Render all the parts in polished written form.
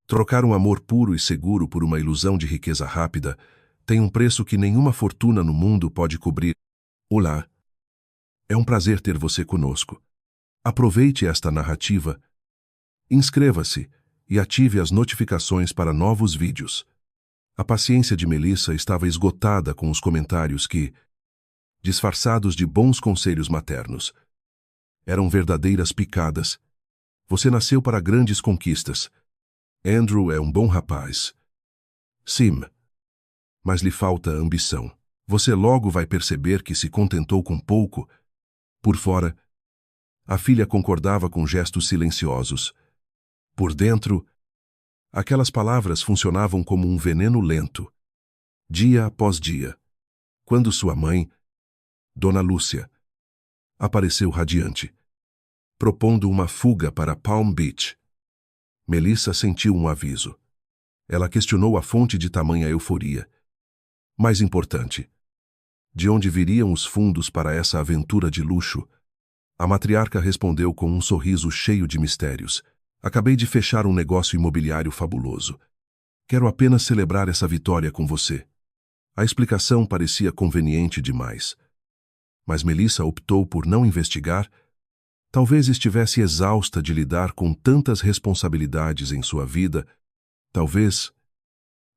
Trocar um amor puro e seguro por uma ilusão de riqueza rápida tem um preço que nenhuma fortuna no mundo pode cobrir. Olá! É um prazer ter você conosco. Aproveite esta narrativa, inscreva-se e ative as notificações para novos vídeos. A paciência de Melissa estava esgotada com os comentários que, disfarçados de bons conselhos maternos, eram verdadeiras picadas. Você nasceu para grandes conquistas. Andrew é um bom rapaz. Sim, mas lhe falta ambição. Você logo vai perceber que se contentou com pouco. Por fora, a filha concordava com gestos silenciosos. Por dentro, aquelas palavras funcionavam como um veneno lento, dia após dia. Quando sua mãe, Dona Lúcia, apareceu radiante, propondo uma fuga para Palm Beach, Melissa sentiu um aviso. Ela questionou a fonte de tamanha euforia. Mais importante, de onde viriam os fundos para essa aventura de luxo? A matriarca respondeu com um sorriso cheio de mistérios. Acabei de fechar um negócio imobiliário fabuloso. Quero apenas celebrar essa vitória com você. A explicação parecia conveniente demais. Mas Melissa optou por não investigar. Talvez estivesse exausta de lidar com tantas responsabilidades em sua vida. Talvez,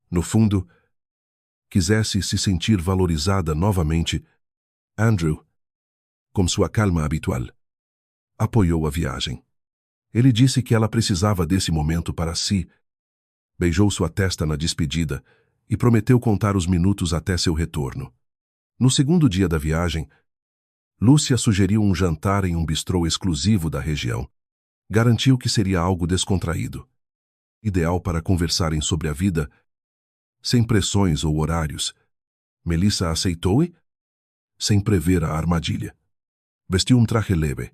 no fundo, quisesse se sentir valorizada novamente. Andrew, com sua calma habitual, apoiou a viagem. Ele disse que ela precisava desse momento para si, beijou sua testa na despedida e prometeu contar os minutos até seu retorno. No segundo dia da viagem, Lúcia sugeriu um jantar em um bistrô exclusivo da região. Garantiu que seria algo descontraído, ideal para conversarem sobre a vida, sem pressões ou horários. Melissa aceitou sem prever a armadilha. Vestiu um traje leve,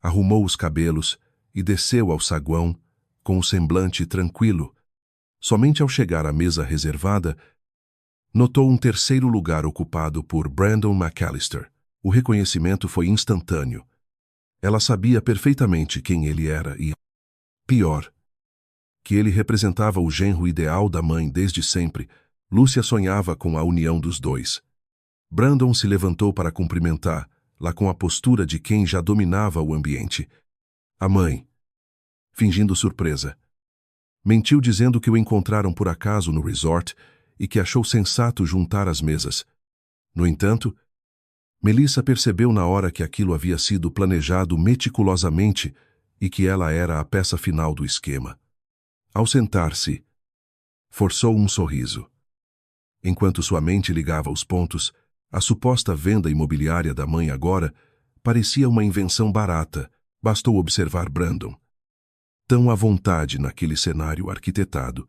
arrumou os cabelos e desceu ao saguão com um semblante tranquilo. Somente ao chegar à mesa reservada, notou um terceiro lugar ocupado por Brandon McAllister. O reconhecimento foi instantâneo. Ela sabia perfeitamente quem ele era e, pior, que ele representava o genro ideal da mãe desde sempre. Lúcia sonhava com a união dos dois. Brandon se levantou para cumprimentar, lá com a postura de quem já dominava o ambiente. A mãe, fingindo surpresa, mentiu dizendo que o encontraram por acaso no resort e que achou sensato juntar as mesas. No entanto, Melissa percebeu na hora que aquilo havia sido planejado meticulosamente e que ela era a peça final do esquema. Ao sentar-se, forçou um sorriso. Enquanto sua mente ligava os pontos, a suposta venda imobiliária da mãe agora parecia uma invenção barata. Bastou observar Brandon, tão à vontade naquele cenário arquitetado.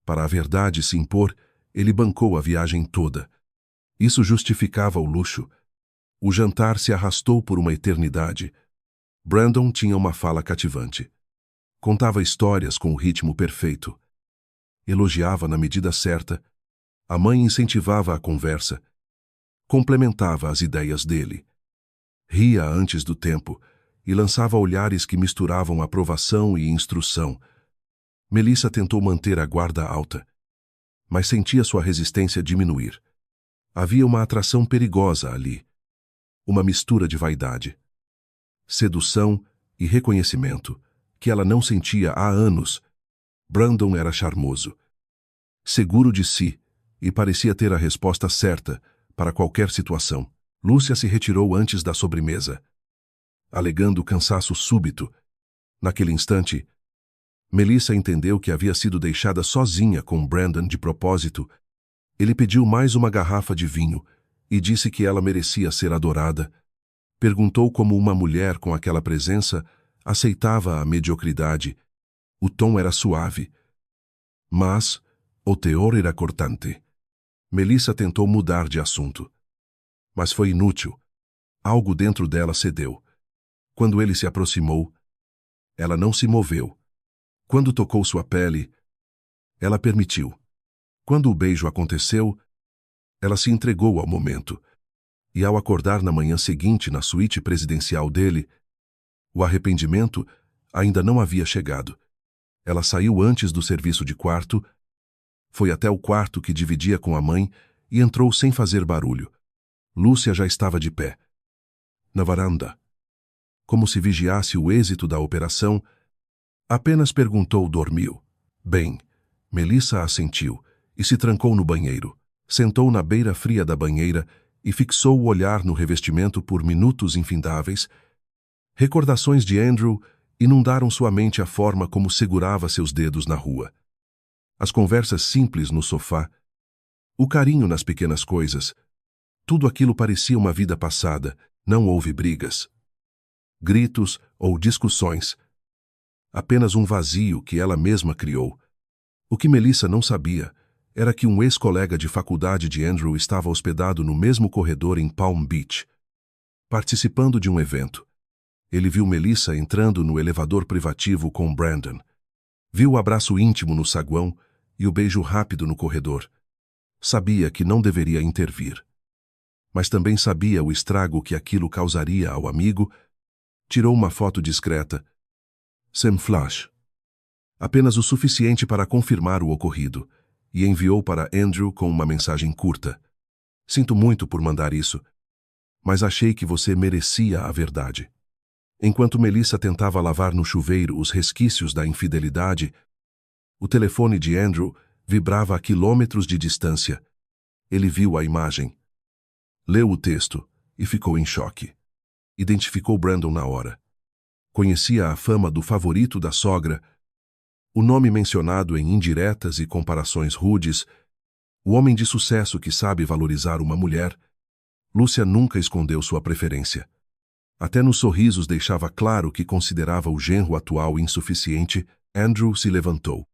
Para a verdade se impor, ele bancou a viagem toda. Isso justificava o luxo. O jantar se arrastou por uma eternidade. Brandon tinha uma fala cativante. Contava histórias com o ritmo perfeito. Elogiava na medida certa. A mãe incentivava a conversa. Complementava as ideias dele. Ria antes do tempo e lançava olhares que misturavam aprovação e instrução. Melissa tentou manter a guarda alta, mas sentia sua resistência diminuir. Havia uma atração perigosa ali. Uma mistura de vaidade, sedução e reconhecimento que ela não sentia há anos. Brandon era charmoso, seguro de si e parecia ter a resposta certa para qualquer situação. Lúcia se retirou antes da sobremesa, alegando cansaço súbito. Naquele instante, Melissa entendeu que havia sido deixada sozinha com Brandon de propósito. Ele pediu mais uma garrafa de vinho e disse que ela merecia ser adorada. Perguntou como uma mulher com aquela presença aceitava a mediocridade. O tom era suave, mas o teor era cortante. Melissa tentou mudar de assunto, mas foi inútil. Algo dentro dela cedeu. Quando ele se aproximou, ela não se moveu. Quando tocou sua pele, ela permitiu. Quando o beijo aconteceu, ela se entregou ao momento. E ao acordar na manhã seguinte na suíte presidencial dele, o arrependimento ainda não havia chegado. Ela saiu antes do serviço de quarto, foi até o quarto que dividia com a mãe e entrou sem fazer barulho. Lúcia já estava de pé, na varanda. Como se vigiasse o êxito da operação, apenas perguntou: dormiu? Bem, Melissa assentiu e se trancou no banheiro. Sentou na beira fria da banheira e fixou o olhar no revestimento por minutos infindáveis. Recordações de Andrew inundaram sua mente, a forma como segurava seus dedos na rua. As conversas simples no sofá, o carinho nas pequenas coisas, tudo aquilo parecia uma vida passada. Não houve brigas, gritos ou discussões. Apenas um vazio que ela mesma criou. O que Melissa não sabia era que um ex-colega de faculdade de Andrew estava hospedado no mesmo corredor em Palm Beach, participando de um evento. Ele viu Melissa entrando no elevador privativo com Brandon. Viu o abraço íntimo no saguão e o beijo rápido no corredor. Sabia que não deveria intervir. Mas também sabia o estrago que aquilo causaria ao amigo. Tirou uma foto discreta, sem flash, apenas o suficiente para confirmar o ocorrido, e enviou para Andrew com uma mensagem curta. Sinto muito por mandar isso, mas achei que você merecia a verdade. Enquanto Melissa tentava lavar no chuveiro os resquícios da infidelidade, o telefone de Andrew vibrava a quilômetros de distância. Ele viu a imagem, leu o texto e ficou em choque. Identificou Brandon na hora. Conhecia a fama do favorito da sogra, o nome mencionado em indiretas e comparações rudes, o homem de sucesso que sabe valorizar uma mulher. Lúcia nunca escondeu sua preferência. Até nos sorrisos deixava claro que considerava o genro atual insuficiente. Andrew se levantou.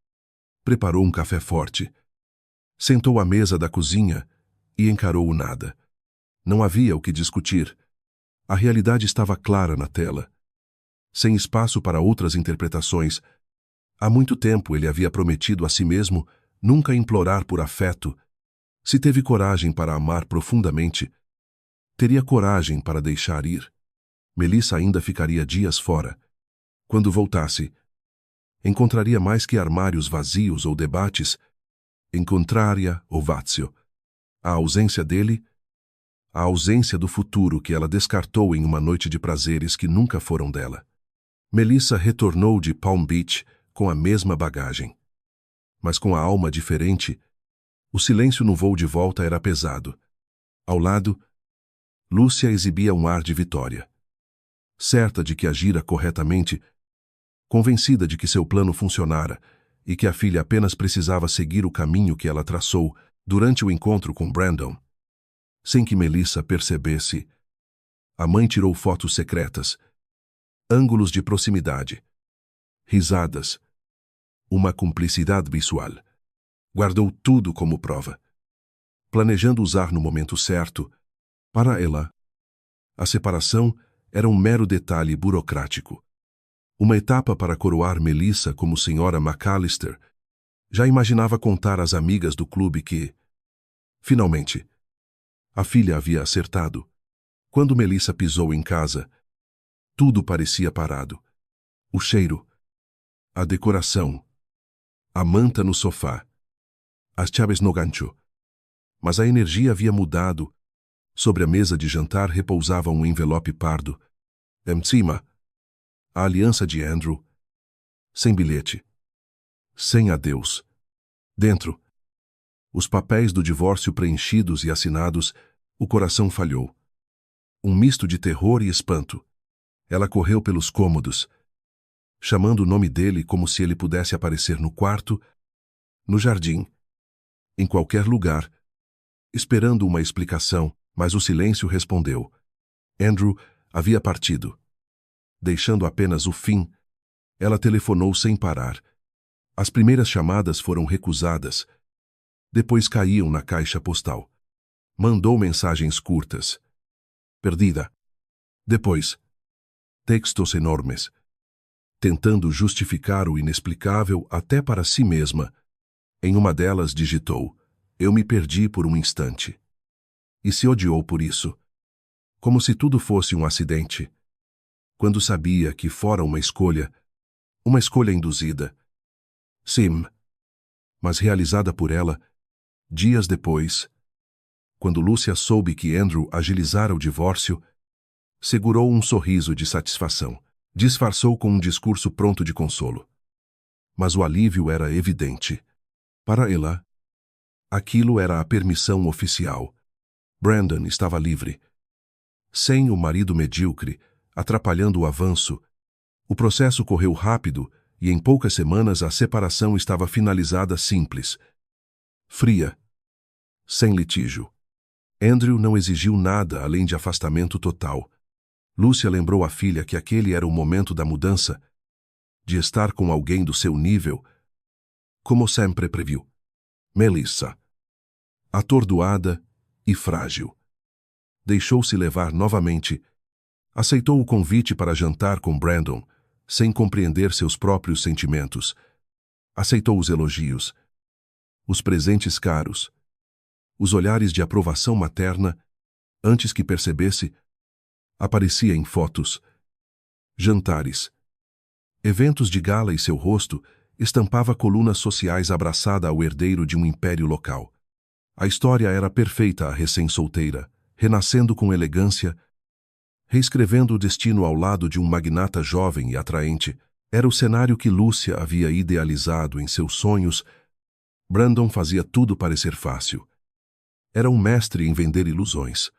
Preparou um café forte. Sentou à mesa da cozinha e encarou o nada. Não havia o que discutir. A realidade estava clara na tela, sem espaço para outras interpretações. Há muito tempo ele havia prometido a si mesmo nunca implorar por afeto. Se teve coragem para amar profundamente, teria coragem para deixar ir. Melissa ainda ficaria dias fora. Quando voltasse, encontraria mais que armários vazios ou debates. Encontraria o vazio. A ausência dele, a ausência do futuro que ela descartou em uma noite de prazeres que nunca foram dela. Melissa retornou de Palm Beach com a mesma bagagem. Mas com a alma diferente. O silêncio no voo de volta era pesado. Ao lado, Lúcia exibia um ar de vitória. Certa de que agira corretamente, convencida de que seu plano funcionara e que a filha apenas precisava seguir o caminho que ela traçou durante o encontro com Brandon. Sem que Melissa percebesse, a mãe tirou fotos secretas, ângulos de proximidade, risadas, uma cumplicidade visual. Guardou tudo como prova, planejando usar no momento certo. Para ela, a separação era um mero detalhe burocrático. Uma etapa para coroar Melissa como senhora McAllister. Já imaginava contar às amigas do clube que, finalmente, a filha havia acertado. Quando Melissa pisou em casa, tudo parecia parado. O cheiro, a decoração, a manta no sofá, as chaves no gancho. Mas a energia havia mudado. Sobre a mesa de jantar repousava um envelope pardo. Em cima, a aliança de Andrew. Sem bilhete. Sem adeus. Dentro, os papéis do divórcio preenchidos e assinados. O coração falhou. Um misto de terror e espanto. Ela correu pelos cômodos, chamando o nome dele como se ele pudesse aparecer no quarto, no jardim, em qualquer lugar, esperando uma explicação, mas o silêncio respondeu. Andrew havia partido. Deixando apenas o fim, ela telefonou sem parar. As primeiras chamadas foram recusadas. Depois caíam na caixa postal. Mandou mensagens curtas. Perdida. Depois, textos enormes. Tentando justificar o inexplicável até para si mesma. Em uma delas digitou: eu me perdi por um instante. E se odiou por isso. Como se tudo fosse um acidente. Quando sabia que fora uma escolha induzida. Sim, mas realizada por ela, dias depois, quando Lúcia soube que Andrew agilizara o divórcio, segurou um sorriso de satisfação. Disfarçou com um discurso pronto de consolo. Mas o alívio era evidente. Para ela, aquilo era a permissão oficial. Brandon estava livre. Sem o marido medíocre, atrapalhando o avanço, o processo correu rápido e em poucas semanas a separação estava finalizada simples. Fria. Sem litígio. Andrew não exigiu nada além de afastamento total. Lúcia lembrou à filha que aquele era o momento da mudança, de estar com alguém do seu nível, como sempre previu. Melissa, atordoada e frágil, deixou-se levar novamente, aceitou o convite para jantar com Brandon, sem compreender seus próprios sentimentos. Aceitou os elogios, os presentes caros, os olhares de aprovação materna, antes que percebesse, aparecia em fotos, jantares, eventos de gala e seu rosto estampava colunas sociais abraçada ao herdeiro de um império local. A história era perfeita à recém-solteira, renascendo com elegância, reescrevendo o destino ao lado de um magnata jovem e atraente. Era o cenário que Lúcia havia idealizado em seus sonhos. Brandon fazia tudo parecer fácil. Era um mestre em vender ilusões.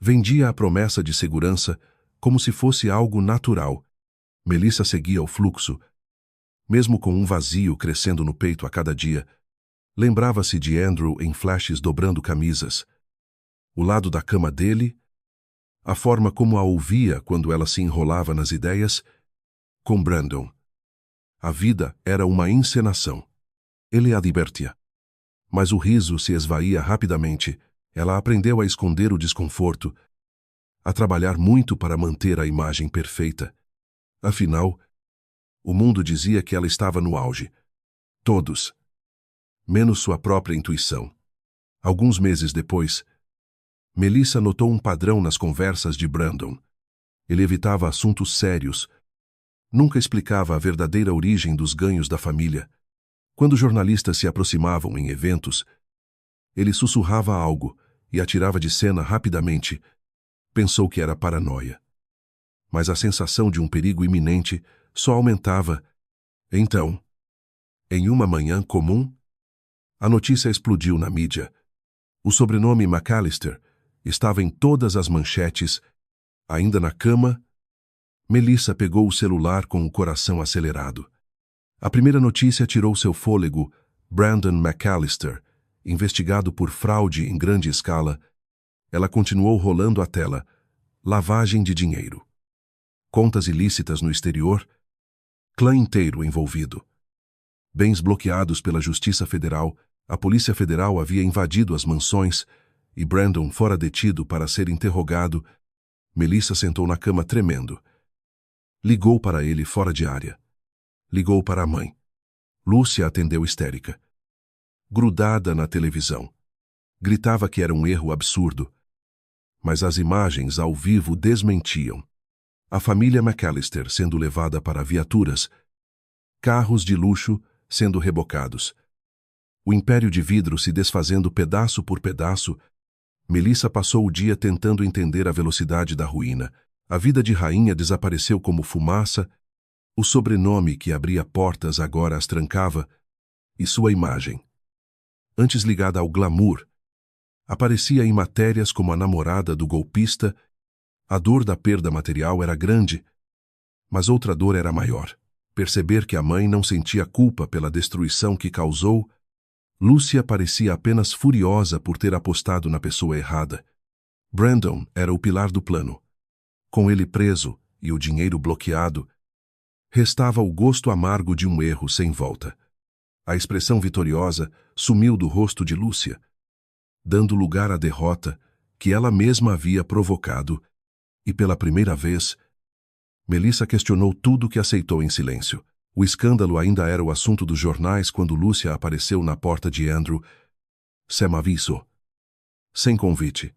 Vendia a promessa de segurança como se fosse algo natural. Melissa seguia o fluxo. Mesmo com um vazio crescendo no peito a cada dia, lembrava-se de Andrew em flashes dobrando camisas. O lado da cama dele, a forma como a ouvia quando ela se enrolava nas ideias, com Brandon. A vida era uma encenação. Ele a divertia. Mas o riso se esvaía rapidamente. Ela aprendeu a esconder o desconforto, a trabalhar muito para manter a imagem perfeita. Afinal, o mundo dizia que ela estava no auge. Todos. Menos sua própria intuição. Alguns meses depois, Melissa notou um padrão nas conversas de Brandon. Ele evitava assuntos sérios. Nunca explicava a verdadeira origem dos ganhos da família. Quando jornalistas se aproximavam em eventos, ele sussurrava algo e atirava de cena rapidamente. Pensou que era paranoia. Mas a sensação de um perigo iminente só aumentava. Então, em uma manhã comum, a notícia explodiu na mídia. O sobrenome McAllister estava em todas as manchetes. Ainda na cama, Melissa pegou o celular com o coração acelerado. A primeira notícia tirou seu fôlego. Brandon McAllister, investigado por fraude em grande escala. Ela continuou rolando a tela. Lavagem de dinheiro. Contas ilícitas no exterior. Clã inteiro envolvido. Bens bloqueados pela Justiça Federal. A Polícia Federal havia invadido as mansões e Brandon fora detido para ser interrogado. Melissa sentou na cama tremendo. Ligou para ele fora de área. Ligou para a mãe. Lúcia atendeu histérica. Grudada na televisão. Gritava que era um erro absurdo. Mas as imagens ao vivo desmentiam. A família McAllister sendo levada para viaturas. Carros de luxo sendo rebocados. O império de vidro se desfazendo pedaço por pedaço. Melissa passou o dia tentando entender a velocidade da ruína. A vida de rainha desapareceu como fumaça. O sobrenome que abria portas agora as trancava. E sua imagem, antes ligada ao glamour, aparecia em matérias como a namorada do golpista. A dor da perda material era grande, mas outra dor era maior. Perceber que a mãe não sentia culpa pela destruição que causou. Lúcia parecia apenas furiosa por ter apostado na pessoa errada. Brandon era o pilar do plano. Com ele preso e o dinheiro bloqueado, restava o gosto amargo de um erro sem volta. A expressão vitoriosa sumiu do rosto de Lúcia, dando lugar à derrota que ela mesma havia provocado, e pela primeira vez, Melissa questionou tudo que aceitou em silêncio. O escândalo ainda era o assunto dos jornais quando Lúcia apareceu na porta de Andrew. Sem aviso. Sem convite.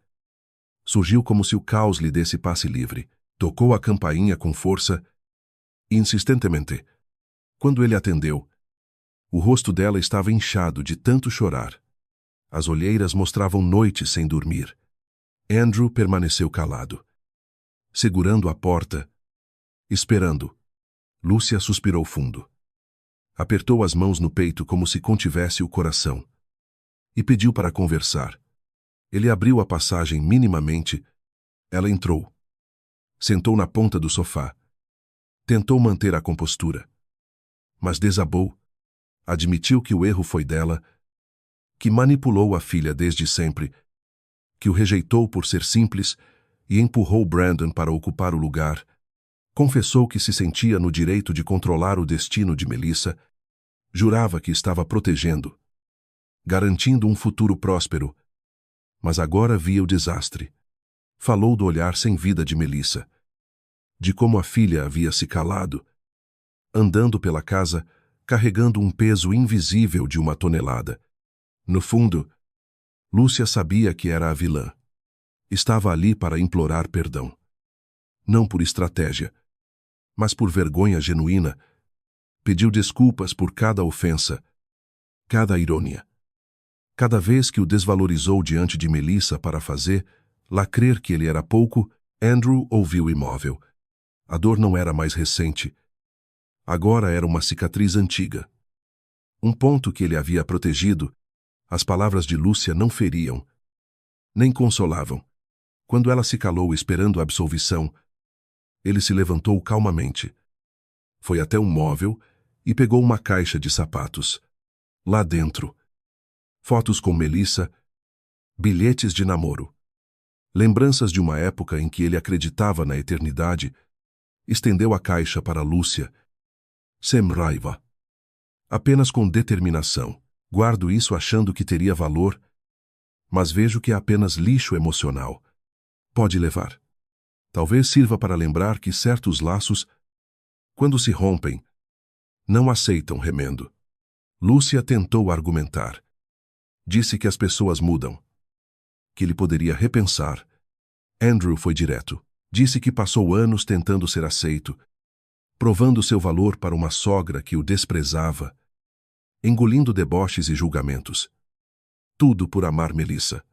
Surgiu como se o caos lhe desse passe livre. Tocou a campainha com força, insistentemente. Quando ele atendeu, O rosto dela estava inchado de tanto chorar. As olheiras mostravam noites sem dormir. Andrew permaneceu calado, segurando a porta, esperando. Lúcia suspirou fundo. Apertou as mãos no peito como se contivesse o coração. E pediu para conversar. Ele abriu a passagem minimamente. Ela entrou. Sentou na ponta do sofá. Tentou manter a compostura. Mas desabou. Admitiu que o erro foi dela, que manipulou a filha desde sempre, que o rejeitou por ser simples e empurrou Brandon para ocupar o lugar. Confessou que se sentia no direito de controlar o destino de Melissa. Jurava que estava protegendo, garantindo um futuro próspero. Mas agora via o desastre. Falou do olhar sem vida de Melissa, de como a filha havia se calado, andando pela casa, carregando um peso invisível de 1 tonelada. No fundo, Lúcia sabia que era a vilã. Estava ali para implorar perdão. Não por estratégia, mas por vergonha genuína. Pediu desculpas por cada ofensa, cada ironia. Cada vez que o desvalorizou diante de Melissa para lá crer que ele era pouco, Andrew ouviu imóvel. A dor não era mais recente. Agora era uma cicatriz antiga. Um ponto que ele havia protegido. As palavras de Lúcia não feriam, nem consolavam. Quando ela se calou esperando a absolvição, ele se levantou calmamente. Foi até um móvel e pegou uma caixa de sapatos. Lá dentro, fotos com Melissa, bilhetes de namoro. Lembranças de uma época em que ele acreditava na eternidade. Estendeu a caixa para Lúcia. Sem raiva. Apenas com determinação. Guardo isso achando que teria valor, mas vejo que é apenas lixo emocional. Pode levar. Talvez sirva para lembrar que certos laços, quando se rompem, não aceitam remendo. Lúcia tentou argumentar. Disse que as pessoas mudam, que ele poderia repensar. Andrew foi direto. Disse que passou anos tentando ser aceito, provando seu valor para uma sogra que o desprezava, engolindo deboches e julgamentos. Tudo por amar Melissa.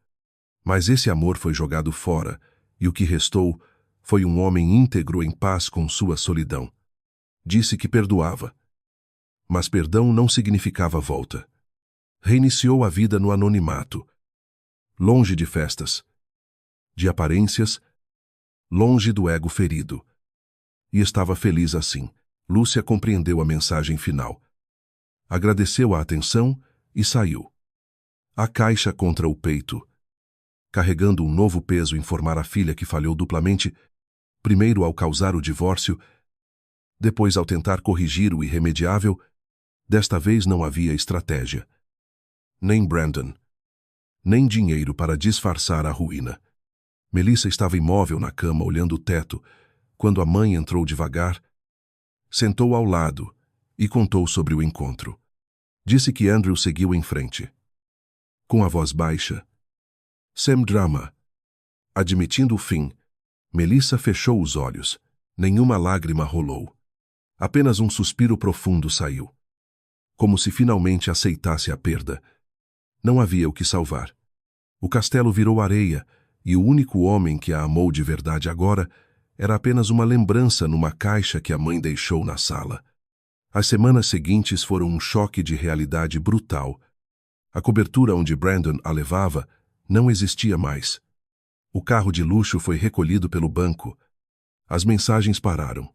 Mas esse amor foi jogado fora, e o que restou foi um homem íntegro em paz com sua solidão. Disse que perdoava. Mas perdão não significava volta. Reiniciou a vida no anonimato, longe de festas, de aparências, longe do ego ferido. E estava feliz assim. Lúcia compreendeu a mensagem final. Agradeceu a atenção e saiu. A caixa contra o peito, carregando um novo peso em formar a filha que falhou duplamente, primeiro ao causar o divórcio, depois ao tentar corrigir o irremediável. Desta vez não havia estratégia. Nem Brandon, nem dinheiro para disfarçar a ruína. Melissa estava imóvel na cama olhando o teto, quando a mãe entrou devagar, sentou ao lado e contou sobre o encontro. Disse que Andrew seguiu em frente. Com a voz baixa, sem drama. Admitindo o fim, Melissa fechou os olhos. Nenhuma lágrima rolou. Apenas um suspiro profundo saiu. Como se finalmente aceitasse a perda. Não havia o que salvar. O castelo virou areia, e o único homem que a amou de verdade agora era apenas uma lembrança numa caixa que a mãe deixou na sala. As semanas seguintes foram um choque de realidade brutal. A cobertura onde Brandon a levava não existia mais. O carro de luxo foi recolhido pelo banco. As mensagens pararam.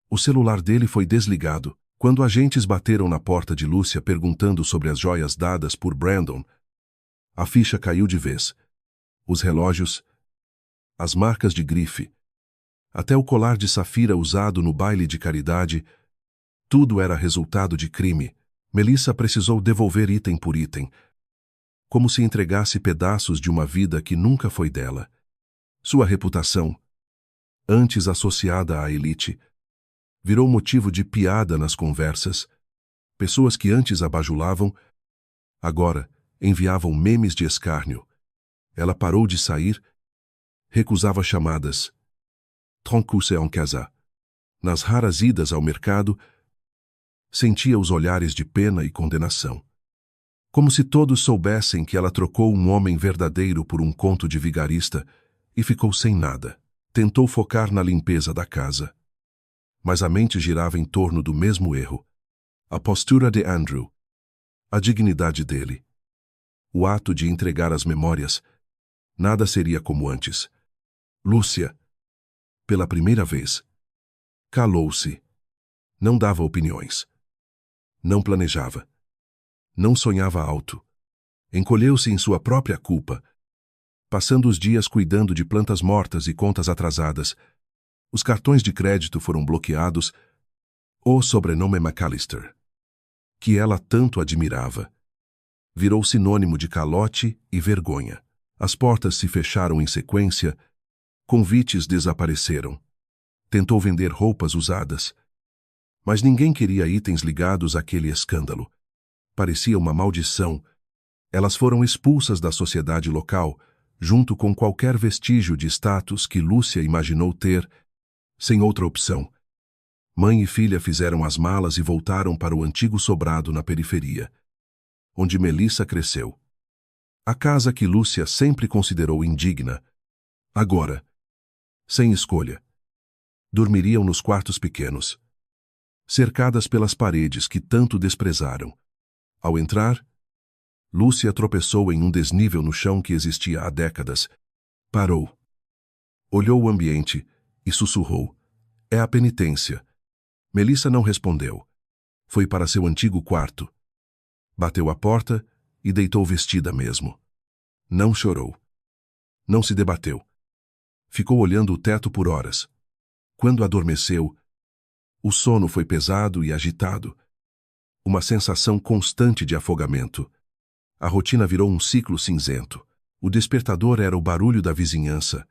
O celular dele foi desligado. Quando agentes bateram na porta de Lúcia perguntando sobre as joias dadas por Brandon, a ficha caiu de vez. Os relógios, as marcas de grife, até o colar de safira usado no baile de caridade, tudo era resultado de crime. Melissa precisou devolver item por item, como se entregasse pedaços de uma vida que nunca foi dela. Sua reputação, antes associada à elite, virou motivo de piada nas conversas. Pessoas que antes a bajulavam, agora enviavam memes de escárnio. Ela parou de sair, recusava chamadas. Troncou-se en casa. Nas raras idas ao mercado, Sentia os olhares de pena e condenação. Como se todos soubessem que ela trocou um homem verdadeiro por um conto de vigarista e ficou sem nada. Tentou focar na limpeza da casa. Mas a mente girava em torno do mesmo erro. A postura de Andrew. A dignidade dele. O ato de entregar as memórias. Nada seria como antes. Lúcia, pela primeira vez, calou-se. Não dava opiniões. Não planejava. Não sonhava alto. Encolheu-se em sua própria culpa, passando os dias cuidando de plantas mortas e contas atrasadas. Os cartões de crédito foram bloqueados. O sobrenome McAllister, que ela tanto admirava, virou sinônimo de calote e vergonha. As portas se fecharam em sequência, convites desapareceram. Tentou vender roupas usadas, mas ninguém queria itens ligados àquele escândalo. Parecia uma maldição. Elas foram expulsas da sociedade local, junto com qualquer vestígio de status que Lúcia imaginou ter, sem outra opção. Mãe e filha fizeram as malas e voltaram para o antigo sobrado na periferia, onde Melissa cresceu. A casa que Lúcia sempre considerou indigna. Agora, sem escolha, dormiriam nos quartos pequenos, cercadas pelas paredes que tanto desprezaram. Ao entrar, Lúcia tropeçou em um desnível no chão que existia há décadas. Parou. Olhou o ambiente e sussurrou: "É a penitência." Melissa não respondeu. Foi para seu antigo quarto. Bateu a porta e deitou vestida mesmo. Não chorou. Não se debateu. Ficou olhando o teto por horas. Quando adormeceu, o sono foi pesado e agitado. Uma sensação constante de afogamento. A rotina virou um ciclo cinzento. O despertador era o barulho da vizinhança.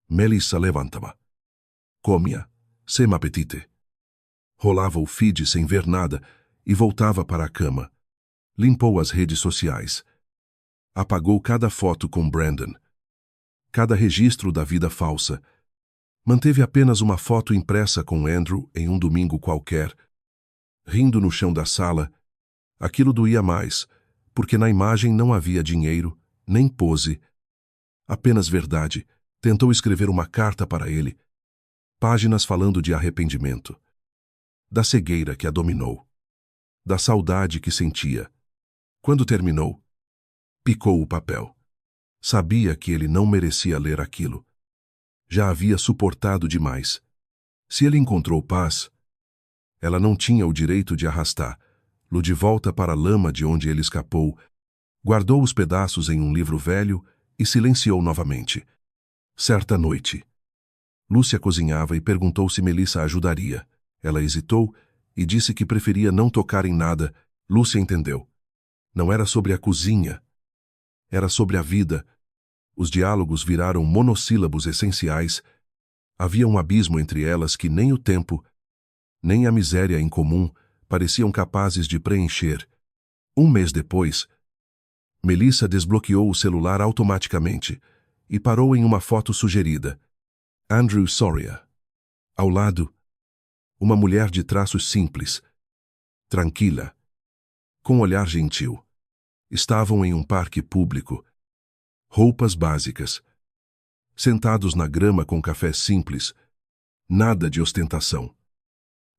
Melissa levantava. Comia, sem apetite. Rolava o feed sem ver nada e voltava para a cama. Limpou as redes sociais. Apagou cada foto com Brandon. Cada registro da vida falsa. Manteve apenas uma foto impressa com Andrew em um domingo qualquer. Rindo no chão da sala, aquilo doía mais, porque na imagem não havia dinheiro, nem pose. Apenas verdade. Tentou escrever uma carta para ele. Páginas falando de arrependimento. Da cegueira que a dominou. Da saudade que sentia. Quando terminou, picou o papel. Sabia que ele não merecia ler aquilo. Já havia suportado demais. Se ele encontrou paz, ela não tinha o direito de arrastá-lo de volta para a lama de onde ele escapou. Guardou os pedaços em um livro velho e silenciou novamente. Certa noite, Lúcia cozinhava e perguntou se Melissa ajudaria. Ela hesitou e disse que preferia não tocar em nada. Lúcia entendeu. Não era sobre a cozinha. Era sobre a vida. Os diálogos viraram monossílabos essenciais. Havia um abismo entre elas que nem o tempo, nem a miséria em comum pareciam capazes de preencher. Um mês depois, Melissa desbloqueou o celular automaticamente e parou em uma foto sugerida. Andrew Soria. Ao lado, uma mulher de traços simples, tranquila, com olhar gentil. Estavam em um parque público. Roupas básicas. Sentados na grama com café simples. Nada de ostentação.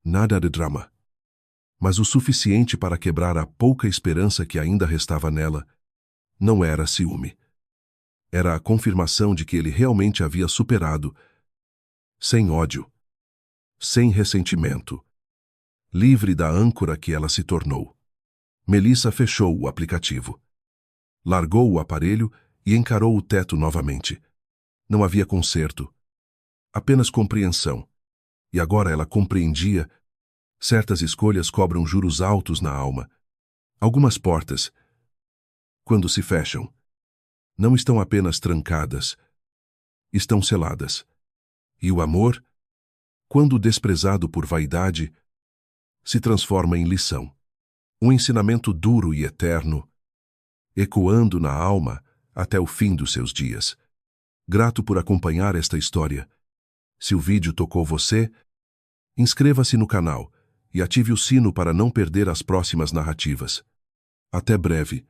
Nada de drama. Mas o suficiente para quebrar a pouca esperança que ainda restava nela. Não era ciúme. Era a confirmação de que ele realmente havia superado. Sem ódio. Sem ressentimento. Livre da âncora que ela se tornou. Melissa fechou o aplicativo. Largou o aparelho e encarou o teto novamente. Não havia conserto. Apenas compreensão. E agora ela compreendia. Certas escolhas cobram juros altos na alma. Algumas portas, quando se fecham, não estão apenas trancadas, estão seladas. E o amor, quando desprezado por vaidade, se transforma em lição. Um ensinamento duro e eterno, ecoando na alma até o fim dos seus dias. Grato por acompanhar esta história. Se o vídeo tocou você, inscreva-se no canal e ative o sino para não perder as próximas narrativas. Até breve.